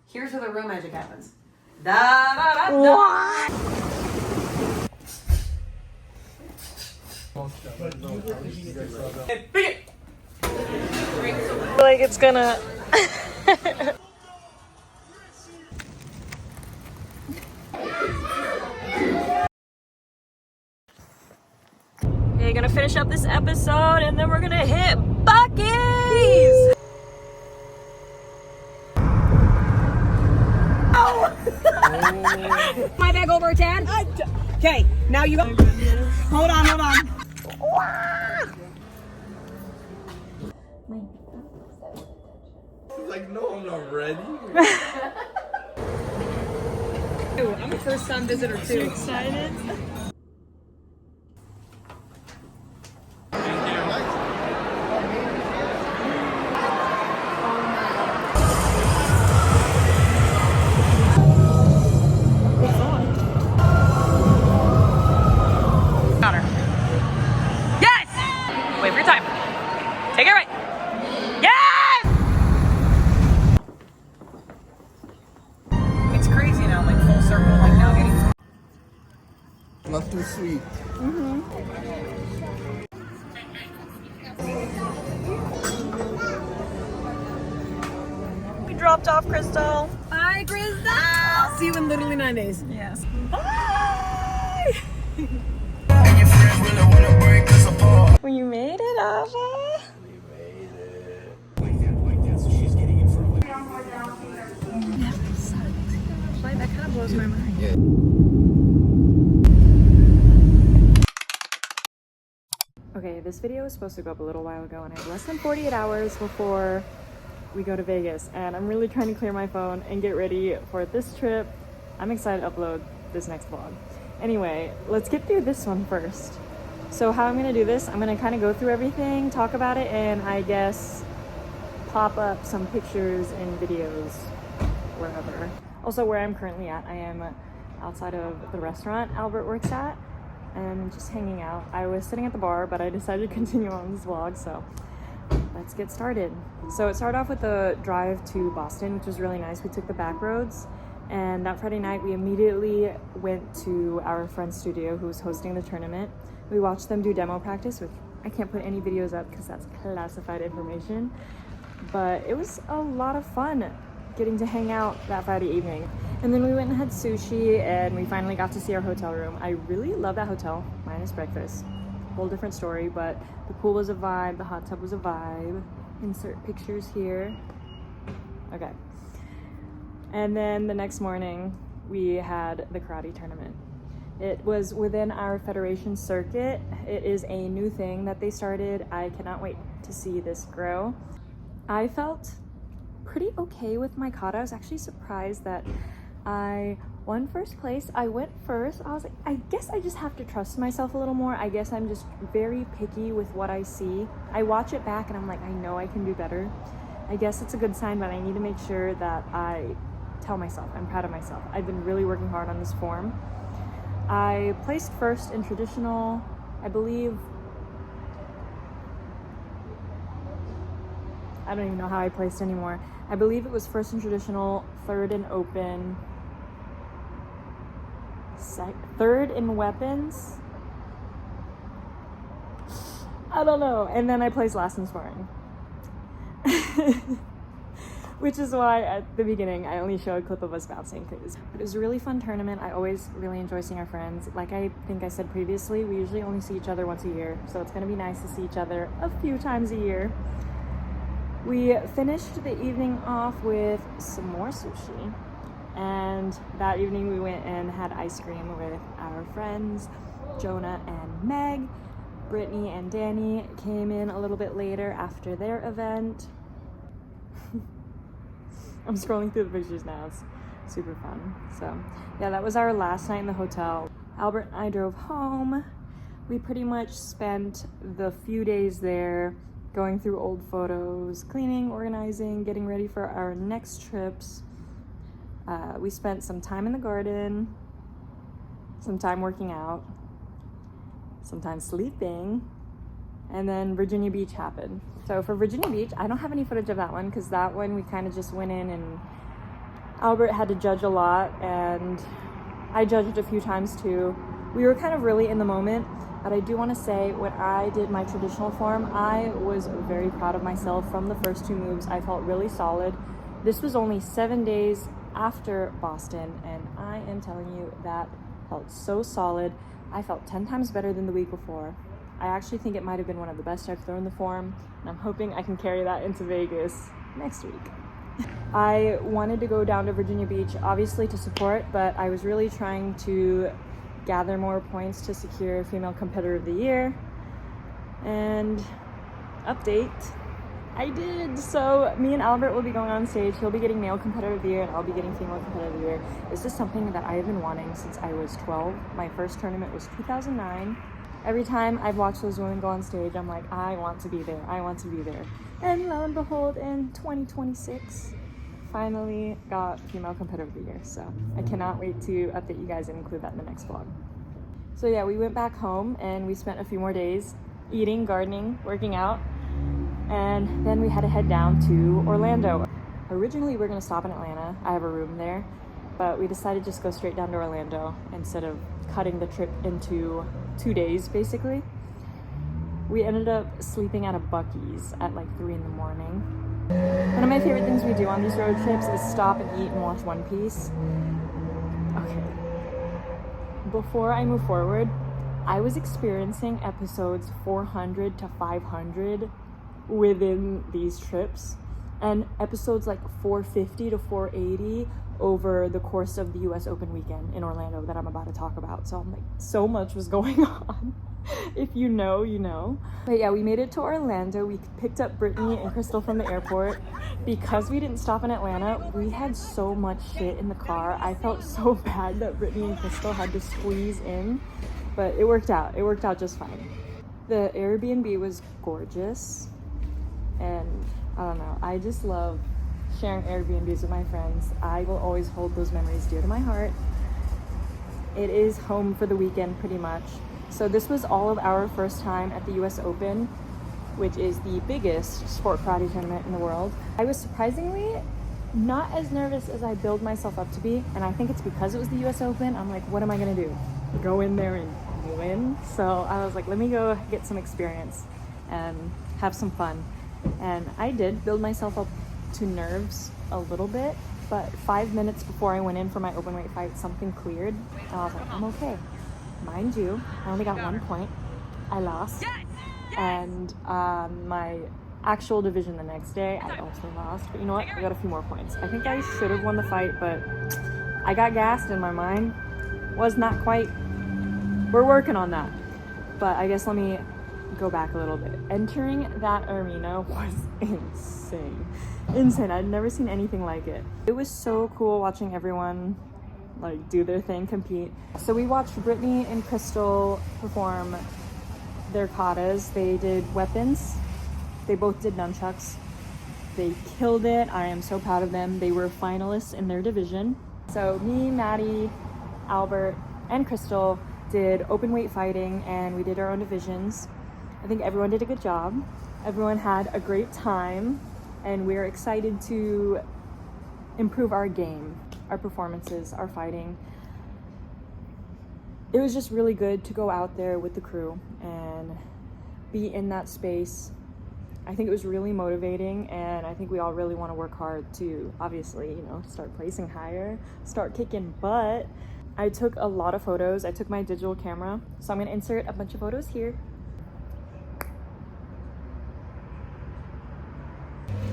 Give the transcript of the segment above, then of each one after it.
Here's where the real magic happens. Da da da da. What? Like it's gonna. Okay, gonna finish up this episode and then we're gonna hit Buc-ee's! My bag over, Dad. Okay, now you go. Hold on, hold on. Like, no, I'm not ready. I'm a first-time visitor too. Excited? Yes! Wait for your time. Take it right. Yes! It's crazy now, like full circle, like now getting. Not too sweet. We dropped off Crystal. Bye, Crystal. See you in literally 9 days. Yes. Bye! Well, you made it, Ava. That kind of blows my mind. Okay, this video was supposed to go up a little while ago and I have less than 48 hours before we go to Vegas and I'm really trying to clear my phone and get ready for this trip. I'm excited to upload this next vlog. Anyway, let's get through this one first. So how I'm gonna do this, I'm gonna kind of go through everything, talk about it, and I guess pop up some pictures and videos wherever. Also, where I'm currently at, I am outside of the restaurant Albert works at and just hanging out. I was sitting at the bar, but I decided to continue on this vlog, so let's get started. So it started off with the drive to Boston, which was really nice. We took the back roads, and that Friday night we immediately went to our friend's studio who was hosting the tournament. We watched them do demo practice, which I can't put any videos up because that's classified information, but it was a lot of fun getting to hang out that Friday evening. And then we went and had sushi and we finally got to see our hotel room. I really love that hotel, minus breakfast. Whole different story, but the pool was a vibe, the hot tub was a vibe. Insert pictures here. Okay. And then the next morning we had the karate tournament. It was within our federation circuit. It is a new thing that they started. I cannot wait to see this grow. I felt pretty okay with my kata. I was actually surprised that I won first place. I went first. I was like, I guess I just have to trust myself a little more. I guess I'm just very picky with what I see. I watch it back and I'm like, I know I can do better. I guess it's a good sign, but I need to make sure that I tell myself I'm proud of myself. I've been really working hard on this form. I placed first in traditional, I believe. I don't even know how I placed anymore. I believe it was first in traditional, third in open, third in weapons. I don't know. And then I placed last in sparring. Which is why at the beginning I only showed a clip of us bouncing, because it was a really fun tournament. I always really enjoy seeing our friends. Like I think I said previously, we usually only see each other once a year, so it's gonna be nice to see each other a few times a year. We finished the evening off with some more sushi, and that evening we went and had ice cream with our friends Jonah and Meg. Brittany and Danny came in a little bit later after their event. I'm scrolling through the pictures now. It's super fun. So yeah, that was our last night in the hotel. Albert and I drove home. We pretty much spent the few days there going through old photos, cleaning, organizing, getting ready for our next trips. We spent some time in the garden, some time working out, some time sleeping, and then Virginia Beach happened. So for Virginia Beach, I don't have any footage of that one because that one we kind of just went in and Albert had to judge a lot, and I judged a few times too. We were kind of really in the moment, but I do want to say when I did my traditional form, I was very proud of myself from the first 2 moves. I felt really solid. This was only 7 days after Boston, and I am telling you that felt so solid. I felt 10 times better than the week before. I actually think it might have been one of the best I've thrown the form, and I'm hoping I can carry that into Vegas next week. I wanted to go down to Virginia Beach, obviously to support, but I was really trying to gather more points to secure Female Competitor of the Year. And update, I did. So me and Albert will be going on stage. He'll be getting Male Competitor of the Year, and I'll be getting Female Competitor of the Year. This is something that I have been wanting since I was 12. My first tournament was 2009. Every time I've watched those women go on stage, I'm like, I want to be there. I want to be there. And lo and behold, in 2026, finally got Female Competitor of the Year. So I cannot wait to update you guys and include that in the next vlog. So yeah, we went back home and we spent a few more days eating, gardening, working out. And then we had to head down to Orlando. Originally, we were gonna stop in Atlanta. I have a room there, but we decided to just go straight down to Orlando instead of cutting the trip into 2 days, basically. We ended up sleeping at a Buc-ee's at like 3 in the morning. One of my favorite things we do on these road trips is stop and eat and watch One Piece. Okay. Before I move forward, I was experiencing episodes 400 to 500 within these trips, and episodes like 450 to 480 over the course of the US Open weekend in Orlando that I'm about to talk about. So I'm like, so much was going on. If you know, you know. But yeah, we made it to Orlando. We picked up Brittany and Crystal from the airport. Because we didn't stop in Atlanta, we had so much shit in the car. I felt so bad that Brittany and Crystal had to squeeze in, but it worked out. It worked out just fine. The Airbnb was gorgeous, and I don't know, I just love sharing Airbnbs with my friends. I will always hold those memories dear to my heart. It is home for the weekend pretty much. So this was all of our first time at the US Open, which is the biggest sport karate tournament in the world. I was surprisingly not as nervous as I build myself up to be, and I think it's because it was the US Open. I'm like, what am I gonna do? Go in there and win? So I was like, let me go get some experience and have some fun. And I did build myself up to nerves a little bit, but 5 minutes before I went in for my open weight fight, something cleared, and I was like, I'm okay. Mind you, I only got 1 point. I lost. And my actual division the next day, I also lost. But you know what? I got a few more points. I think I should have won the fight, but I got gassed and my mind was not quite. We're working on that. But I guess let me go back a little bit. Entering that arena was insane. Insane. I'd never seen anything like it. It was so cool watching everyone like do their thing, compete. So we watched Brittany and Crystal perform their katas. They did weapons. They both did nunchucks. They killed it. I am so proud of them. They were finalists in their division. So me, Maddie, Albert, and Crystal did open weight fighting, and we did our own divisions. I think everyone did a good job. Everyone had a great time, and we're excited to improve our game, our performances, our fighting. It was just really good to go out there with the crew and be in that space. I think it was really motivating, and I think we all really want to work hard to obviously, you know, start placing higher, start kicking butt. I took a lot of photos. I took my digital camera, so I'm going to insert a bunch of photos here.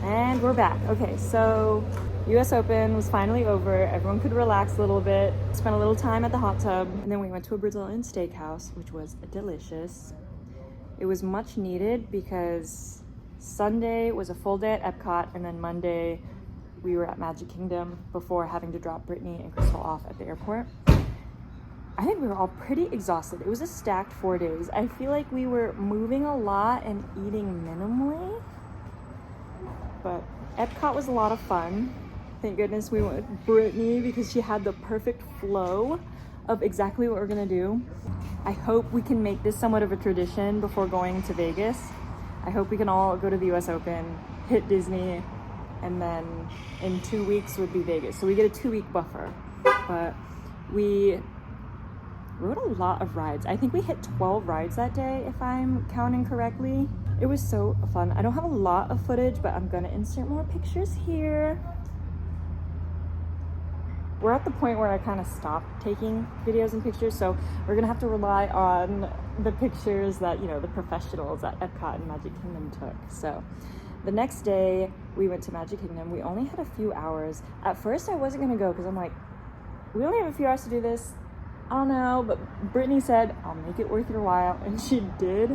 And we're back. Okay, so US Open was finally over. Everyone could relax a little bit, spent a little time at the hot tub, and then we went to a Brazilian steakhouse, which was delicious. It was much needed because Sunday was a full day at Epcot, and then Monday we were at Magic Kingdom before having to drop Brittany and Crystal off at the airport. I think we were all pretty exhausted. It was a stacked 4 days. I feel like we were moving a lot and eating minimally. But Epcot was a lot of fun. Thank goodness we went with Brittany because she had the perfect flow of exactly what we're gonna do. I hope we can make this somewhat of a tradition before going to Vegas. I hope we can all go to the US Open, hit Disney, and then in 2 weeks would be Vegas. So we get a 2-week buffer. But we rode a lot of rides. I think we hit 12 rides that day, if I'm counting correctly. It was so fun. I don't have a lot of footage, but I'm gonna insert more pictures here. We're at the point where I kind of stopped taking videos and pictures, so we're gonna have to rely on the pictures that, you know, the professionals at Epcot and Magic Kingdom took. So the next day we went to Magic Kingdom. We only had a few hours. At first I wasn't gonna go because I'm like, we only have a few hours to do this. I don't know, but Brittany said, I'll make it worth your while, and she did.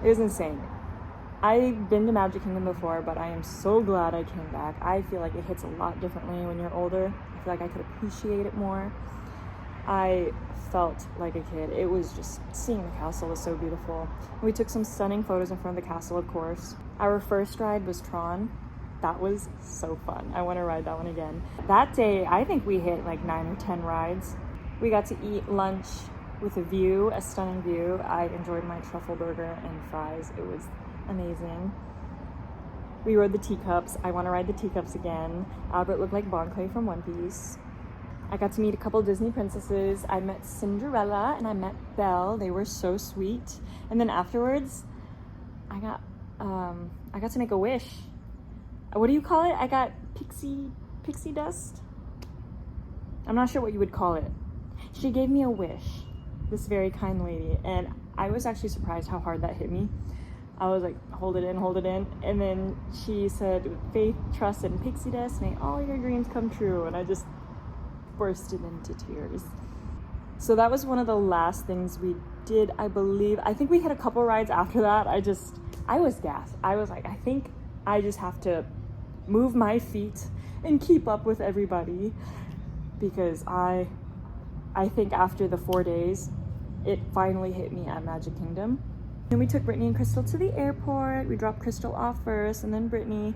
It was insane. I've been to Magic Kingdom before, but I am so glad I came back. I feel like it hits a lot differently when you're older. I feel like I could appreciate it more. I felt like a kid. It was just, seeing the castle was so beautiful. We took some stunning photos in front of the castle, of course. Our first ride was Tron. That was so fun. I want to ride that one again. That day, I think we hit like 9 or 10 rides. We got to eat lunch with a view, a stunning view. I enjoyed my truffle burger and fries. It was amazing. We rode the teacups. I want to ride the teacups again. Albert looked like Bon Clay from One Piece. I got to meet a couple Disney princesses. I met Cinderella and I met Belle. They were so sweet. And then afterwards, I got to make a wish. What do you call it? I got pixie dust? I'm not sure what you would call it. She gave me a wish, this very kind lady, and I was actually surprised how hard that hit me. I was like, hold it in, and then she said, with faith, trust, and pixie dust, may all your dreams come true, and I just bursted into tears. So that was one of the last things we did, I believe. I think we had a couple rides after that. I was gassed. I was like, I think I just have to move my feet and keep up with everybody, because I think after the 4 days, it finally hit me at Magic Kingdom. And we took Brittany and Crystal to the airport. We dropped Crystal off first and then Brittany.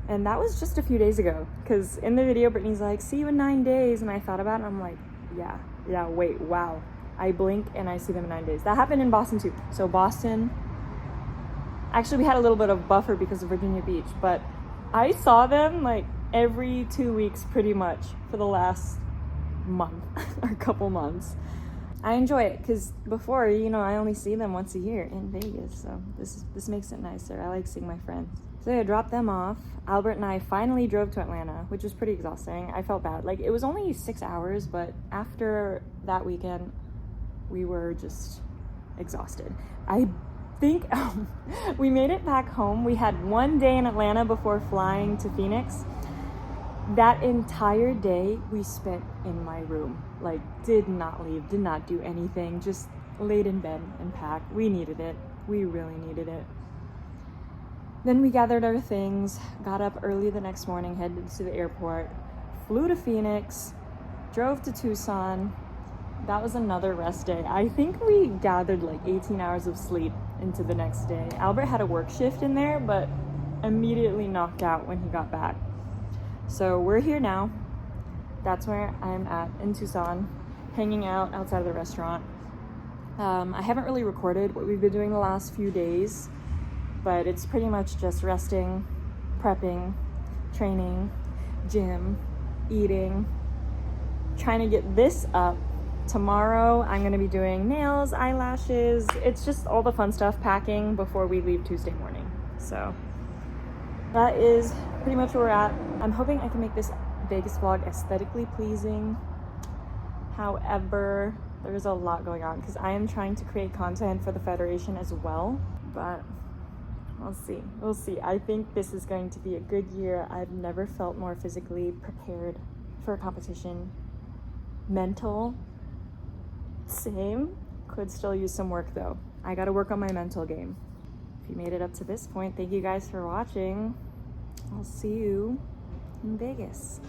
And that was just a few days ago, because in the video, Brittany's like, see you in 9 days. And I thought about it and I'm like, yeah, wait, wow. I blink and I see them in 9 days. That happened in Boston too. So Boston, actually we had a little bit of buffer because of Virginia Beach, but I saw them like every 2 weeks pretty much for the last month or couple months. I enjoy it because before, you know, I only see them once a year in Vegas, so this makes it nicer. I like seeing my friends. So I dropped them off. Albert and I finally drove to Atlanta, which was pretty exhausting. I felt bad. Like, it was only 6 hours, but after that weekend, we were just exhausted. I think we made it back home. We had 1 day in Atlanta before flying to Phoenix. That entire day we spent in my room, like did not leave, did not do anything, just laid in bed and packed. We needed it. We really needed it. Then we gathered our things, got up early the next morning, headed to the airport, flew to Phoenix, drove to Tucson. That was another rest day. I think we gathered like 18 hours of sleep into the next day. Albert had a work shift in there, but immediately knocked out when he got back. So we're here now. That's where I'm at in Tucson, hanging out outside of the restaurant. I haven't really recorded what we've been doing the last few days, but it's pretty much just resting, prepping, training, gym, eating, trying to get this up. Tomorrow I'm gonna be doing nails, eyelashes. It's just all the fun stuff, packing before we leave Tuesday morning. So that is pretty much where we're at. I'm hoping I can make this Vegas vlog aesthetically pleasing. However, there's a lot going on because I am trying to create content for the Federation as well, but we'll see. I think this is going to be a good year. I've never felt more physically prepared for a competition. Mental, same. Could still use some work though. I gotta work on my mental game. If you made it up to this point, thank you guys for watching. I'll see you in Vegas.